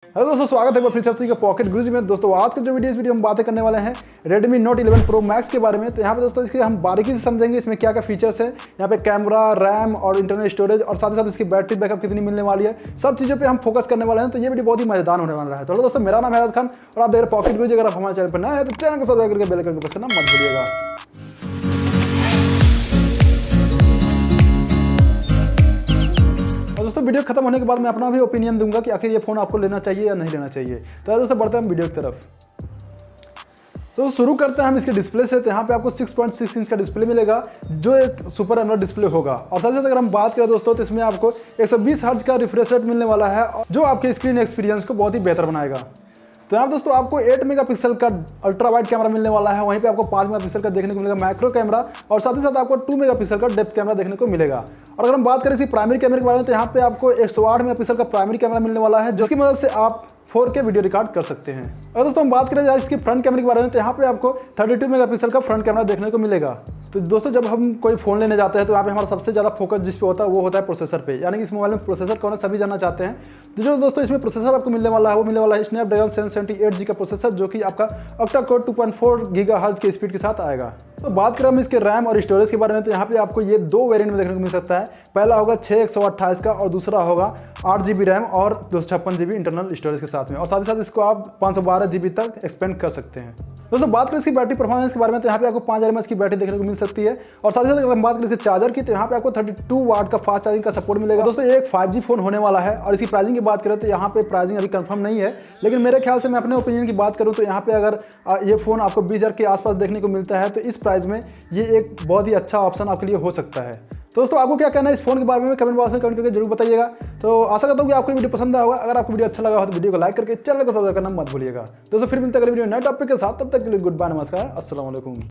Hello दोस्तों, स्वागत है फिर से आपके पॉकेट गुरुजी में। दोस्तों आज का जो वीडियो हम बातें करने वाले हैं Redmi Note 11 Pro Max के बारे में। तो यहाँ पे दोस्तों इसके हम बारीकी से समझेंगे इसमें क्या क्या फीचर्स है, यहाँ पे कैमरा, रैम और इंटरनल स्टोरेज और साथ ही साथ इसकी बैटरी बैकअप कितनी मिलने वाली है, सब चीज़ों पे हम फोकस करने वाले हैं। तो ये वीडियो बहुत ही मजेदार होने वाला है। तो दोस्तों मेरा नाम है खान और आप देख रहे पॉकेट गुरुजी। अगर आप हमारे चैनल पर नए हैं तो चैनल को सब्सक्राइब करके बेल आइकन को प्रेस करना मत भूलिएगा। दोस्तों वीडियो खत्म होने के बाद मैं अपना भी ओपिनियन दूंगा कि आखिर ये फ़ोन आपको लेना चाहिए या नहीं लेना चाहिए। तो दोस्तों बढ़ते हैं हम वीडियो की तरफ। तो शुरू करते हैं हम इसके डिस्प्ले से। तो यहाँ पे आपको 6.6 इंच का डिस्प्ले मिलेगा जो एक सुपर एमोलेड डिस्प्ले होगा। और साथ ही साथ अगर हम बात करें दोस्तों तो इसमें आपको 120 हर्ट्ज का रिफ्रेश रेट मिलने वाला है जो आपके स्क्रीन एक्सपीरियंस को बहुत ही बेहतर बनाएगा। तो यहाँ दोस्तों आपको 8 मेगापिक्सल का अल्ट्रा वाइड कैमरा मिलने वाला है, वहीं पे आपको 5 मेगापिक्सल का देखने को मिलेगा मैक्रो कैमरा और साथ ही साथ आपको 2 मेगापिक्सल का डेप्थ कैमरा देखने को मिलेगा। और अगर हम बात करें इसकी प्राइमरी कैमरे के बारे में तो यहाँ पे आपको 108 मेगापिक्सल का प्राइमरी कैमरा मिलने वाला है जिसकी मदद से आप 4K वीडियो रिकॉर्ड कर सकते हैं। अगर दोस्तों हम बात करें इसकी फ्रंट कैमरे के बारे में तो यहाँ पे आपको 32 मेगापिक्सल का फ्रंट कैमरा देखने को मिलेगा। तो दोस्तों जब हम कोई फ़ोन लेने जाते हैं तो यहाँ पे हमारा सबसे ज़्यादा फोकस जिस पे होता है वो होता है प्रोसेसर पे, यानी कि इस मोबाइल में प्रोसेसर कौन है सभी जानना चाहते हैं। तो जो दोस्तों इसमें प्रोसेसर आपको मिलने वाला है वो मिलने वाला है स्नैपड्रैगन 778G का प्रोसेसर जो कि आपका ऑक्टा कोर 2.4 गीगाहर्ट्ज की स्पीड के साथ आएगा। तो बात करें हम इसके रैम और स्टोरेज के बारे में तो यहाँ पे आपको ये दो वेरिएंट में देखने को मिल सकता है। पहला होगा 6/128 का और दूसरा होगा 8GB रैम और 256GB इंटरनल स्टोरेज के साथ में। और साथ ही साथ इसको आप 512GB तक एक्सपेंड कर सकते हैं। दोस्तों बात करें इसकी बैटरी परफॉर्मेंस के बारे में तो यहाँ पे आपको 5000 mAh की बैटरी देखने को मिल सकती है। और साथ ही साथ अगर हम बात करें इसके चार्जर की तो यहाँ पे आपको 32 वाट का फास्ट चार्जिंग का सपोर्ट मिलेगा। दोस्तों ये एक 5G फोन होने वाला है। और इसकी प्राइसिंग की बात करें तो यहाँ पे प्राइसिंग अभी कंफर्म नहीं है, लेकिन मेरे ख्याल से मैं अपने ओपिनियन की बात करूँ तो यहाँ पे अगर ये फ़ोन आपको 20,000 के आसपास देखने को मिलता है तो इस प्राइस में ये एक बहुत ही अच्छा ऑप्शन आपके लिए हो सकता है। तो दोस्तों आपको क्या कहना है इस फोन के बारे में कमेंट बॉक्स में कमेंट करके जरूर बताइएगा। तो आशा करता हूँ कि आपको वीडियो पसंद आया होगा। अगर आपको वीडियो अच्छा लगा हो तो वीडियो को लाइक करके चैनल को सब्सक्राइब करना मत भूलिएगा। दोस्तों फिर मिलते हैं अगले वीडियो नए टॉपिक के साथ, तब तक के लिए गुड बाय, नमस्कार, अस्सलाम वालेकुम।